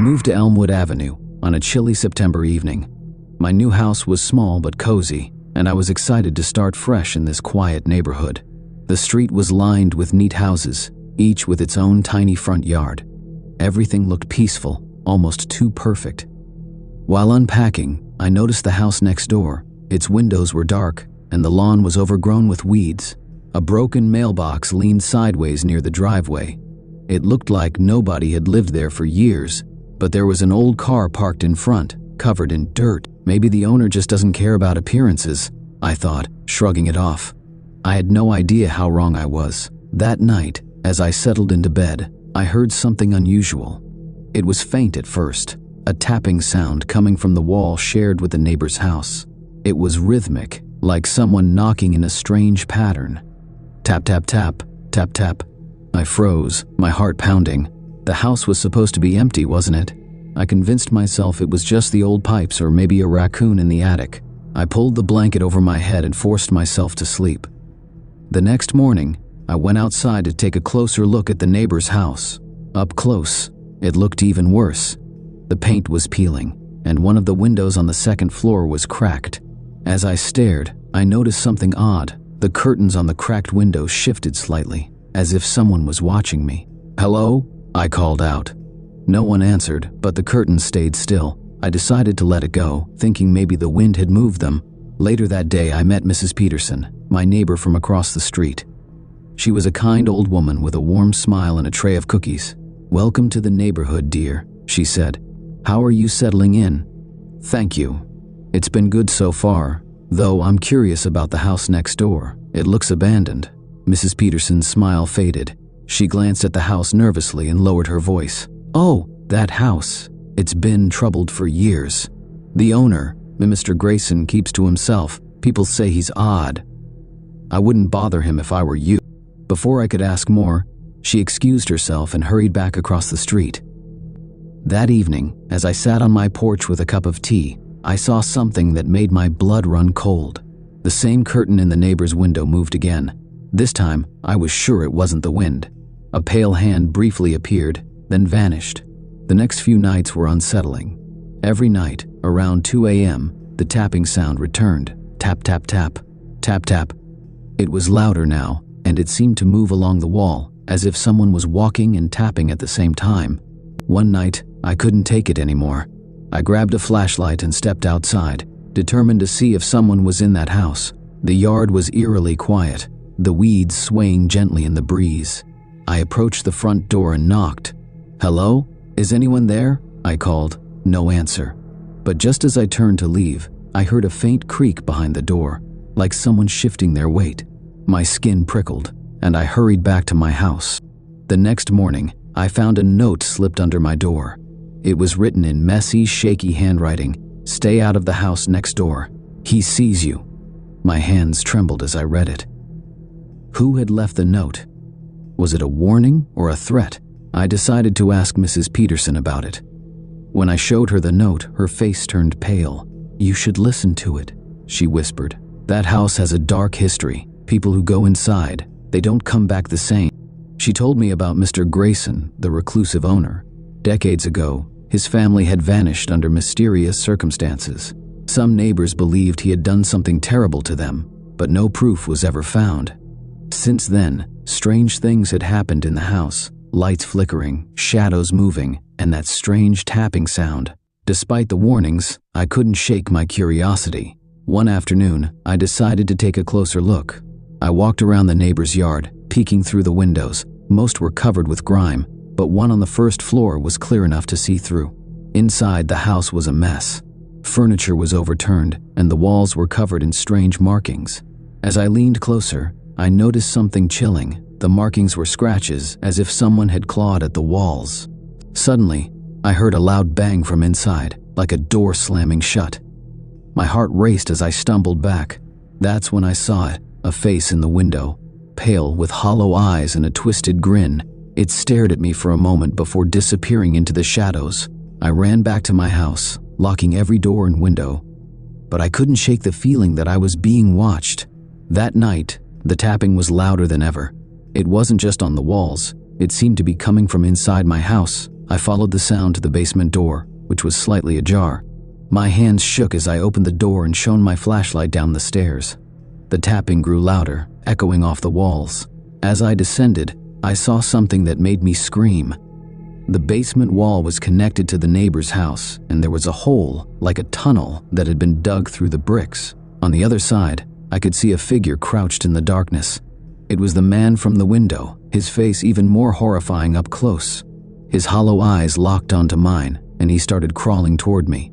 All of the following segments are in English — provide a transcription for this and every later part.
moved to Elmwood Avenue on a chilly September evening. My new house was small but cozy, and I was excited to start fresh in this quiet neighborhood. The street was lined with neat houses, each with its own tiny front yard. Everything looked peaceful, almost too perfect. While unpacking, I noticed the house next door. Its windows were dark, and the lawn was overgrown with weeds. A broken mailbox leaned sideways near the driveway. It looked like nobody had lived there for years, but there was an old car parked in front, covered in dirt. Maybe the owner just doesn't care about appearances, I thought, shrugging it off. I had no idea how wrong I was. That night, as I settled into bed, I heard something unusual. It was faint at first, a tapping sound coming from the wall shared with the neighbor's house. It was rhythmic, like someone knocking in a strange pattern. Tap, tap, tap, tap, tap. I froze, my heart pounding. The house was supposed to be empty, wasn't it? I convinced myself it was just the old pipes or maybe a raccoon in the attic. I pulled the blanket over my head and forced myself to sleep. The next morning, I went outside to take a closer look at the neighbor's house. Up close, it looked even worse. The paint was peeling, and one of the windows on the second floor was cracked. As I stared, I noticed something odd. The curtains on the cracked window shifted slightly, as if someone was watching me. "Hello?" I called out. No one answered, but the curtains stayed still. I decided to let it go, thinking maybe the wind had moved them. Later that day, I met Mrs. Peterson, my neighbor from across the street. She was a kind old woman with a warm smile and a tray of cookies. "Welcome to the neighborhood, dear," she said. "How are you settling in?" "Thank you. It's been good so far, though I'm curious about the house next door. It looks abandoned." Mrs. Peterson's smile faded. She glanced at the house nervously and lowered her voice. "Oh, that house. It's been troubled for years. The owner, Mr. Grayson, keeps to himself. People say he's odd. I wouldn't bother him if I were you." Before I could ask more, she excused herself and hurried back across the street. That evening, as I sat on my porch with a cup of tea, I saw something that made my blood run cold. The same curtain in the neighbor's window moved again. This time, I was sure it wasn't the wind. A pale hand briefly appeared, then vanished. The next few nights were unsettling. Every night, around 2 a.m., the tapping sound returned. Tap, tap, tap, tap, tap. It was louder now, and it seemed to move along the wall, as if someone was walking and tapping at the same time. One night, I couldn't take it anymore. I grabbed a flashlight and stepped outside, determined to see if someone was in that house. The yard was eerily quiet, the weeds swaying gently in the breeze. I approached the front door and knocked. "Hello? Is anyone there?" I called. No answer. But just as I turned to leave, I heard a faint creak behind the door, like someone shifting their weight. My skin prickled, and I hurried back to my house. The next morning, I found a note slipped under my door. It was written in messy, shaky handwriting. "Stay out of the house next door. He sees you." My hands trembled as I read it. Who had left the note? Was it a warning or a threat? I decided to ask Mrs. Peterson about it. When I showed her the note, her face turned pale. "You should listen to it," she whispered. "That house has a dark history. People who go inside, they don't come back the same." She told me about Mr. Grayson, the reclusive owner. Decades ago, his family had vanished under mysterious circumstances. Some neighbors believed he had done something terrible to them, but no proof was ever found. Since then, strange things had happened in the house. Lights flickering, shadows moving, and that strange tapping sound. Despite the warnings, I couldn't shake my curiosity. One afternoon, I decided to take a closer look. I walked around the neighbor's yard, peeking through the windows. Most were covered with grime, but one on the first floor was clear enough to see through. Inside, the house was a mess. Furniture was overturned, and the walls were covered in strange markings. As I leaned closer, I noticed something chilling. The markings were scratches, as if someone had clawed at the walls. Suddenly, I heard a loud bang from inside, like a door slamming shut. My heart raced as I stumbled back. That's when I saw it, a face in the window, pale with hollow eyes and a twisted grin. It stared at me for a moment before disappearing into the shadows. I ran back to my house, locking every door and window. But I couldn't shake the feeling that I was being watched. That night, the tapping was louder than ever. It wasn't just on the walls. It seemed to be coming from inside my house. I followed the sound to the basement door, which was slightly ajar. My hands shook as I opened the door and shone my flashlight down the stairs. The tapping grew louder, echoing off the walls. As I descended, I saw something that made me scream. The basement wall was connected to the neighbor's house, and there was a hole, like a tunnel, that had been dug through the bricks. On the other side, I could see a figure crouched in the darkness. It was the man from the window, his face even more horrifying up close. His hollow eyes locked onto mine, and he started crawling toward me.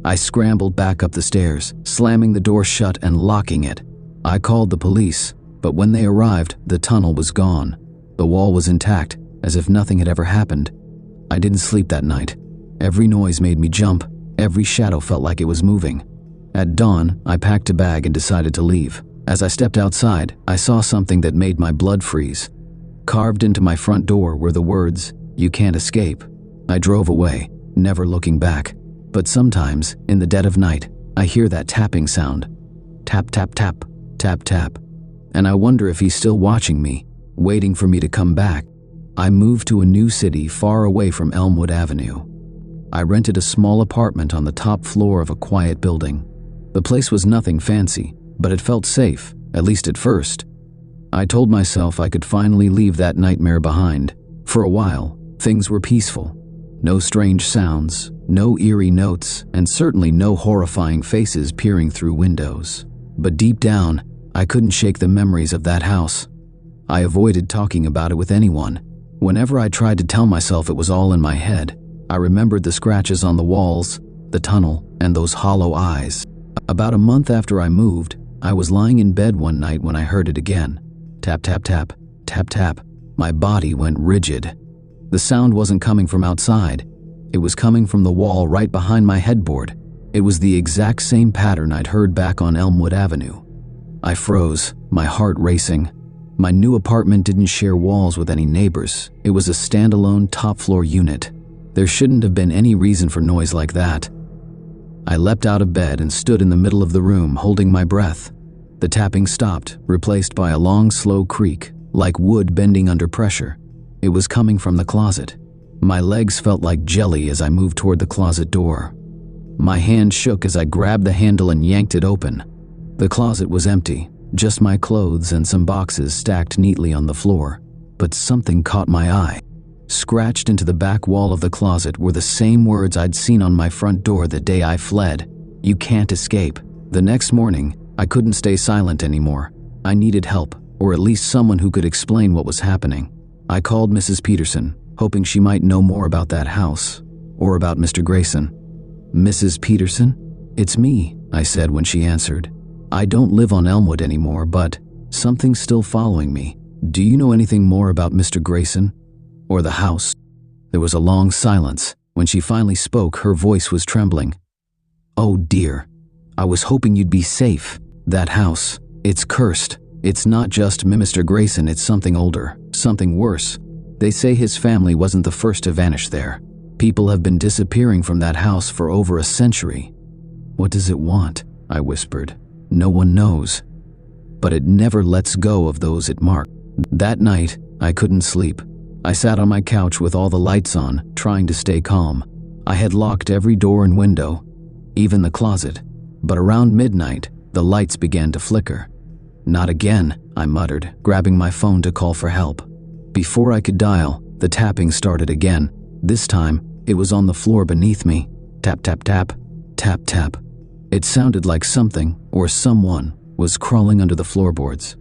I scrambled back up the stairs, slamming the door shut and locking it. I called the police, but when they arrived, the tunnel was gone. The wall was intact, as if nothing had ever happened. I didn't sleep that night. Every noise made me jump. Every shadow felt like it was moving. At dawn, I packed a bag and decided to leave. As I stepped outside, I saw something that made my blood freeze. Carved into my front door were the words, "You can't escape." I drove away, never looking back. But sometimes, in the dead of night, I hear that tapping sound. Tap, tap, tap, tap, tap. And I wonder if he's still watching me, waiting for me to come back. I moved to a new city far away from Elmwood Avenue. I rented a small apartment on the top floor of a quiet building. The place was nothing fancy, but it felt safe, at least at first. I told myself I could finally leave that nightmare behind. For a while, things were peaceful. No strange sounds, no eerie notes, and certainly no horrifying faces peering through windows. But deep down, I couldn't shake the memories of that house. I avoided talking about it with anyone. Whenever I tried to tell myself it was all in my head, I remembered the scratches on the walls, the tunnel, and those hollow eyes. About a month after I moved, I was lying in bed one night when I heard it again. Tap, tap, tap, tap, tap. My body went rigid. The sound wasn't coming from outside. It was coming from the wall right behind my headboard. It was the exact same pattern I'd heard back on Elmwood Avenue. I froze, my heart racing. My new apartment didn't share walls with any neighbors. It was a standalone top-floor unit. There shouldn't have been any reason for noise like that. I leapt out of bed and stood in the middle of the room, holding my breath. The tapping stopped, replaced by a long, slow creak, like wood bending under pressure. It was coming from the closet. My legs felt like jelly as I moved toward the closet door. My hand shook as I grabbed the handle and yanked it open. The closet was empty. Just my clothes and some boxes stacked neatly on the floor. But something caught my eye. Scratched into the back wall of the closet were the same words I'd seen on my front door the day I fled. "You can't escape." The next morning, I couldn't stay silent anymore. I needed help, or at least someone who could explain what was happening. I called Mrs. Peterson, hoping she might know more about that house, or about Mr. Grayson. "Mrs. Peterson? It's me," I said when she answered. "I don't live on Elmwood anymore, but something's still following me. Do you know anything more about Mr. Grayson? Or the house?" There was a long silence. When she finally spoke, her voice was trembling. "Oh dear, I was hoping you'd be safe. That house, it's cursed. It's not just Mr. Grayson, it's something older, something worse. They say his family wasn't the first to vanish there. People have been disappearing from that house for over a century." "What does it want?" I whispered. "No one knows. But it never lets go of those it marked." That night, I couldn't sleep. I sat on my couch with all the lights on, trying to stay calm. I had locked every door and window, even the closet. But around midnight, the lights began to flicker. "Not again," I muttered, grabbing my phone to call for help. Before I could dial, the tapping started again. This time, it was on the floor beneath me. Tap, tap, tap, tap, tap. It sounded like something, or someone, was crawling under the floorboards.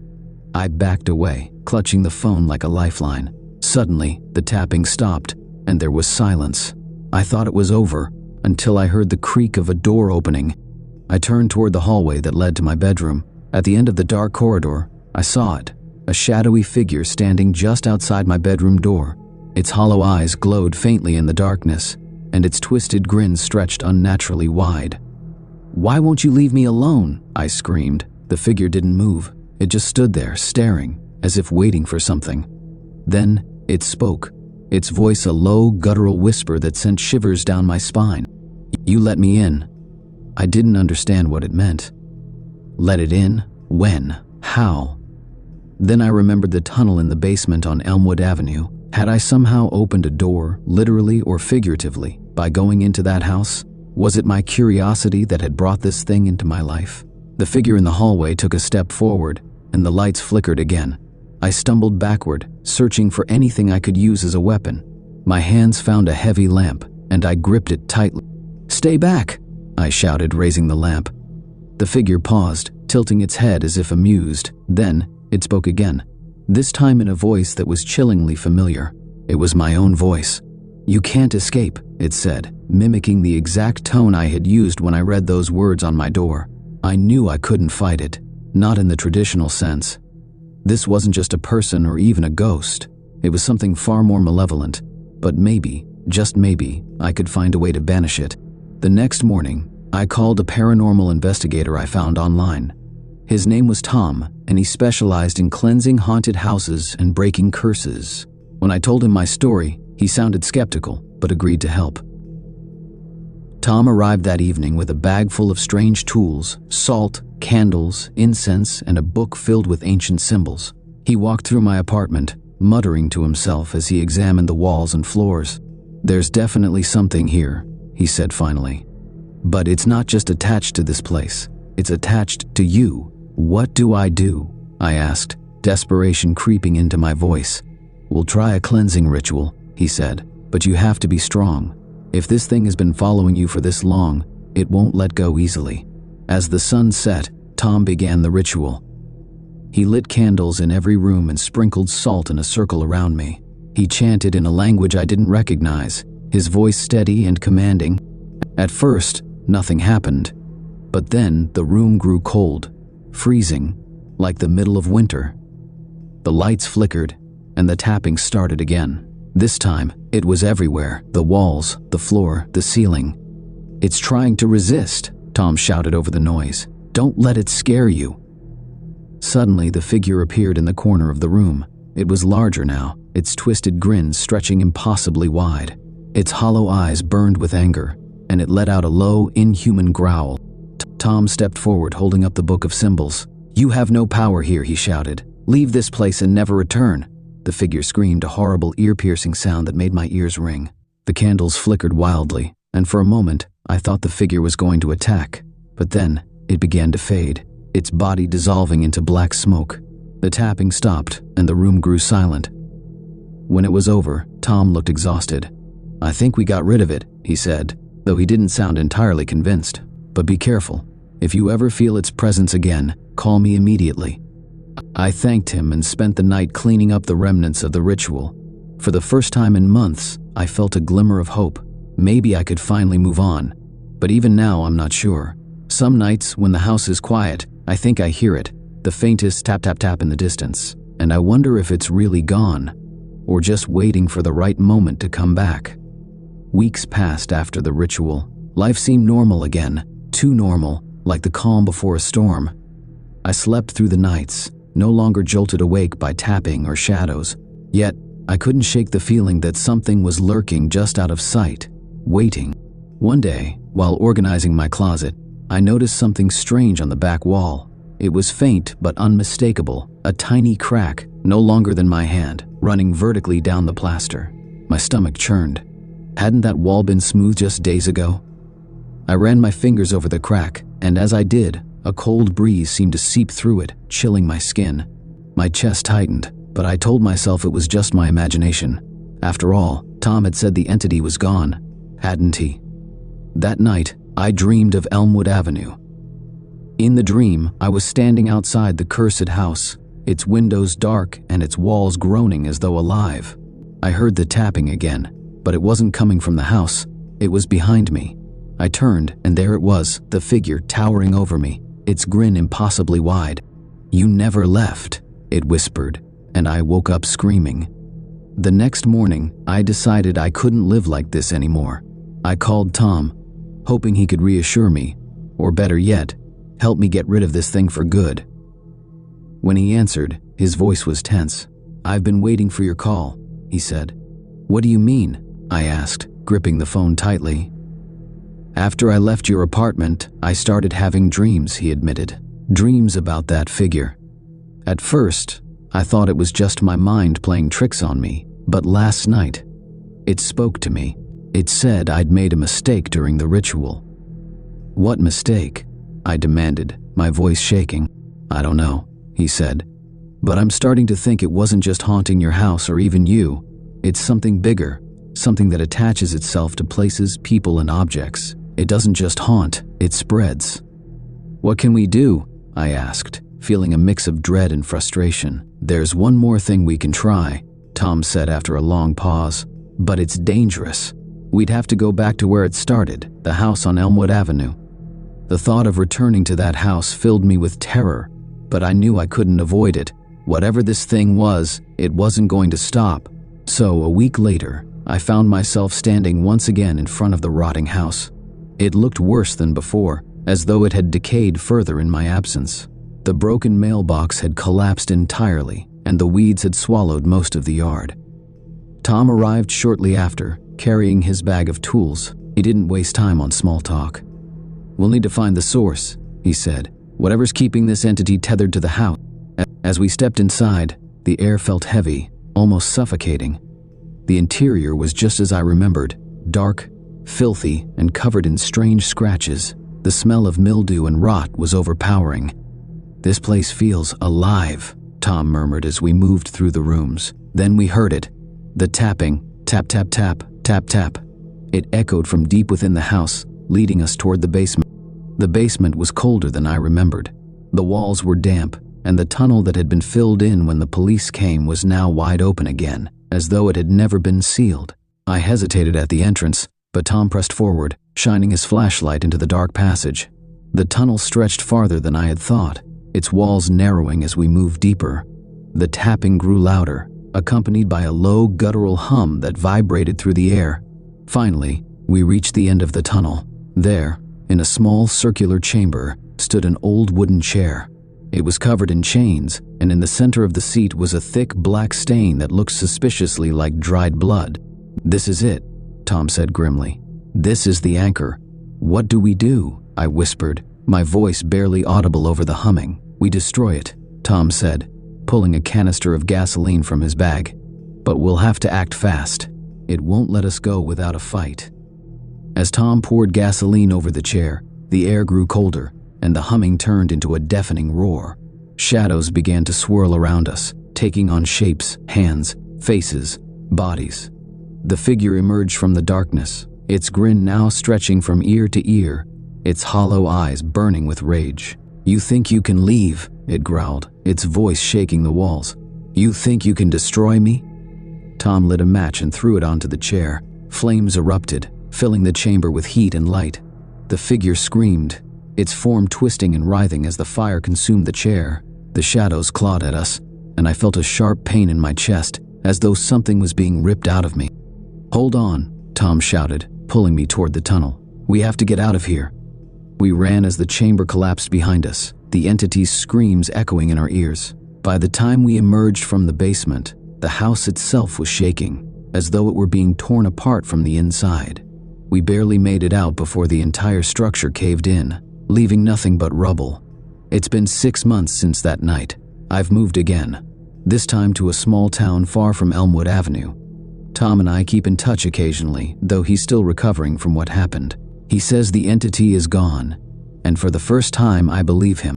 I backed away, clutching the phone like a lifeline. Suddenly, the tapping stopped, and there was silence. I thought it was over, until I heard the creak of a door opening. I turned toward the hallway that led to my bedroom. At the end of the dark corridor, I saw it, a shadowy figure standing just outside my bedroom door. Its hollow eyes glowed faintly in the darkness, and its twisted grin stretched unnaturally wide. "Why won't you leave me alone?" I screamed. The figure didn't move. It just stood there, staring, as if waiting for something. Then, it spoke, its voice a low, guttural whisper that sent shivers down my spine. "You let me in." I didn't understand what it meant. Let it in? When? How? Then I remembered the tunnel in the basement on Elmwood Avenue. Had I somehow opened a door, literally or figuratively, by going into that house? Was it my curiosity that had brought this thing into my life? The figure in the hallway took a step forward, and the lights flickered again. I stumbled backward, searching for anything I could use as a weapon. My hands found a heavy lamp, and I gripped it tightly. "Stay back!" I shouted, raising the lamp. The figure paused, tilting its head as if amused. Then, it spoke again, this time in a voice that was chillingly familiar. It was my own voice. "You can't escape," it said, mimicking the exact tone I had used when I read those words on my door. I knew I couldn't fight it, not in the traditional sense. This wasn't just a person or even a ghost. It was something far more malevolent. But maybe, just maybe, I could find a way to banish it. The next morning, I called a paranormal investigator I found online. His name was Tom, and he specialized in cleansing haunted houses and breaking curses. When I told him my story, he sounded skeptical, but agreed to help. Tom arrived that evening with a bag full of strange tools, salt, candles, incense, and a book filled with ancient symbols. He walked through my apartment, muttering to himself as he examined the walls and floors. "There's definitely something here," he said finally. "But it's not just attached to this place. It's attached to you. What do?" I asked, desperation creeping into my voice. "We'll try a cleansing ritual," he said, "but you have to be strong. If this thing has been following you for this long, it won't let go easily." As the sun set, Tom began the ritual. He lit candles in every room and sprinkled salt in a circle around me. He chanted in a language I didn't recognize, his voice steady and commanding. At first, nothing happened. But then the room grew cold, freezing, like the middle of winter. The lights flickered, and the tapping started again. This time, it was everywhere, the walls, the floor, the ceiling. "It's trying to resist," Tom shouted over the noise. "Don't let it scare you." Suddenly, the figure appeared in the corner of the room. It was larger now, its twisted grin stretching impossibly wide. Its hollow eyes burned with anger, and it let out a low, inhuman growl. Tom stepped forward, holding up the book of symbols. "You have no power here," he shouted. "Leave this place and never return." The figure screamed, a horrible, ear-piercing sound that made my ears ring. The candles flickered wildly, and for a moment, I thought the figure was going to attack. But then, it began to fade, its body dissolving into black smoke. The tapping stopped, and the room grew silent. When it was over, Tom looked exhausted. "I think we got rid of it," he said, though he didn't sound entirely convinced. "But be careful. If you ever feel its presence again, call me immediately." I thanked him and spent the night cleaning up the remnants of the ritual. For the first time in months, I felt a glimmer of hope. Maybe I could finally move on. But even now, I'm not sure. Some nights, when the house is quiet, I think I hear it, the faintest tap-tap-tap in the distance, and I wonder if it's really gone, or just waiting for the right moment to come back. Weeks passed after the ritual. Life seemed normal again, too normal, like the calm before a storm. I slept through the nights, no longer jolted awake by tapping or shadows. Yet, I couldn't shake the feeling that something was lurking just out of sight, waiting. One day, while organizing my closet, I noticed something strange on the back wall. It was faint but unmistakable, a tiny crack, no longer than my hand, running vertically down the plaster. My stomach churned. Hadn't that wall been smooth just days ago? I ran my fingers over the crack, and as I did, a cold breeze seemed to seep through it, chilling my skin. My chest tightened, but I told myself it was just my imagination. After all, Tom had said the entity was gone, hadn't he? That night, I dreamed of Elmwood Avenue. In the dream, I was standing outside the cursed house, its windows dark and its walls groaning as though alive. I heard the tapping again, but it wasn't coming from the house. It was behind me. I turned, and there it was, the figure towering over me, its grin impossibly wide. "You never left," it whispered, and I woke up screaming. The next morning, I decided I couldn't live like this anymore. I called Tom, hoping he could reassure me, or better yet, help me get rid of this thing for good. When he answered, his voice was tense. "I've been waiting for your call," he said. "What do you mean?" I asked, gripping the phone tightly. "After I left your apartment, I started having dreams," he admitted. "Dreams about that figure. At first, I thought it was just my mind playing tricks on me, But last night, it spoke to me. It said I'd made a mistake during the ritual. What mistake? I demanded, my voice shaking. I don't know, he said. But I'm starting to think it wasn't just haunting your house or even you. It's something bigger, something that attaches itself to places, people, and objects. It doesn't just haunt, it spreads. What can we do? I asked, feeling a mix of dread and frustration. There's one more thing we can try, Tom said after a long pause. But it's dangerous. We'd have to go back to where it started, the house on Elmwood Avenue. The thought of returning to that house filled me with terror, but I knew I couldn't avoid it. Whatever this thing was, it wasn't going to stop. So, a week later, I found myself standing once again in front of the rotting house. It looked worse than before, as though it had decayed further in my absence. The broken mailbox had collapsed entirely, and the weeds had swallowed most of the yard. Tom arrived shortly after, carrying his bag of tools. He didn't waste time on small talk. We'll need to find the source, he said. Whatever's keeping this entity tethered to the house. As we stepped inside, the air felt heavy, almost suffocating. The interior was just as I remembered, dark, filthy, and covered in strange scratches. The smell of mildew and rot was overpowering. This place feels alive, Tom murmured as we moved through the rooms. Then we heard it. The tapping, tap, tap, tap, tap, tap. It echoed from deep within the house, leading us toward the basement. The basement was colder than I remembered. The walls were damp, and the tunnel that had been filled in when the police came was now wide open again, as though it had never been sealed. I hesitated at the entrance, but Tom pressed forward, shining his flashlight into the dark passage. The tunnel stretched farther than I had thought, its walls narrowing as we moved deeper. The tapping grew louder, accompanied by a low guttural hum that vibrated through the air. Finally, we reached the end of the tunnel. There, in a small circular chamber, stood an old wooden chair. It was covered in chains, and in the center of the seat was a thick black stain that looked suspiciously like dried blood. "This is it," Tom said grimly. "This is the anchor. What do we do?" I whispered, my voice barely audible over the humming. "We destroy it," Tom said, pulling a canister of gasoline from his bag. "But we'll have to act fast. It won't let us go without a fight." As Tom poured gasoline over the chair, the air grew colder, and the humming turned into a deafening roar. Shadows began to swirl around us, taking on shapes, hands, faces, bodies. The figure emerged from the darkness, its grin now stretching from ear to ear, its hollow eyes burning with rage. "You think you can leave?" it growled, its voice shaking the walls. "You think you can destroy me?" Tom lit a match and threw it onto the chair. Flames erupted, filling the chamber with heat and light. The figure screamed, its form twisting and writhing as the fire consumed the chair. The shadows clawed at us, and I felt a sharp pain in my chest, as though something was being ripped out of me. "Hold on," Tom shouted, pulling me toward the tunnel. "We have to get out of here." We ran as the chamber collapsed behind us, the entity's screams echoing in our ears. By the time we emerged from the basement, the house itself was shaking, as though it were being torn apart from the inside. We barely made it out before the entire structure caved in, leaving nothing but rubble. It's been 6 months since that night. I've moved again, this time to a small town far from Elmwood Avenue. Tom and I keep in touch occasionally, though he's still recovering from what happened. He says the entity is gone, and for the first time I believe him.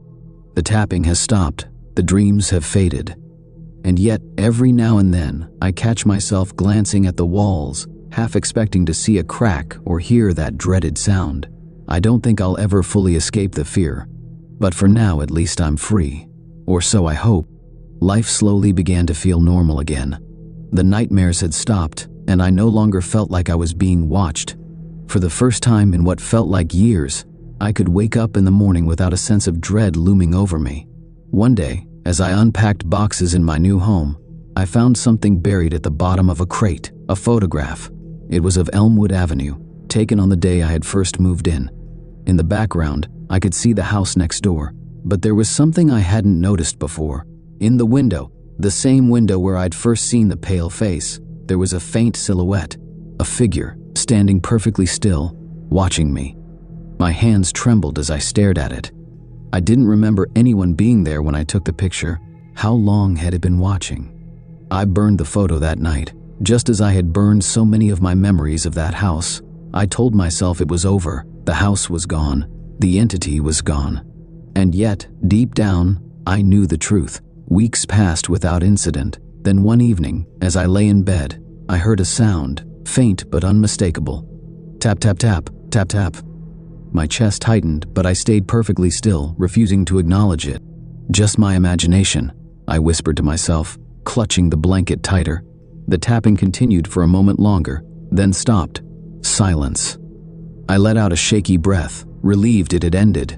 The tapping has stopped, the dreams have faded. And yet, every now and then, I catch myself glancing at the walls, half expecting to see a crack or hear that dreaded sound. I don't think I'll ever fully escape the fear, but for now at least I'm free. Or so I hope. Life slowly began to feel normal again. The nightmares had stopped, and I no longer felt like I was being watched. For the first time in what felt like years, I could wake up in the morning without a sense of dread looming over me. One day, as I unpacked boxes in my new home, I found something buried at the bottom of a crate, a photograph. It was of Elmwood Avenue, taken on the day I had first moved in. In the background, I could see the house next door, but there was something I hadn't noticed before. In the window, the same window where I'd first seen the pale face, there was a faint silhouette, a figure, standing perfectly still, watching me. My hands trembled as I stared at it. I didn't remember anyone being there when I took the picture. How long had it been watching? I burned the photo that night, Just as I had burned so many of my memories of that house, I told myself it was over. The house was gone. The entity was gone. And yet, deep down, I knew the truth. Weeks passed without incident. Then one evening, as I lay in bed, I heard a sound, faint but unmistakable. Tap, tap, tap, tap, tap. My chest tightened, but I stayed perfectly still, refusing to acknowledge it. Just my imagination, I whispered to myself, clutching the blanket tighter. The tapping continued for a moment longer, then stopped. Silence. I let out a shaky breath, relieved it had ended.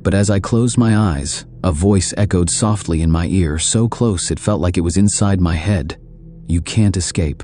But as I closed my eyes, a voice echoed softly in my ear, so close it felt like it was inside my head. You can't escape.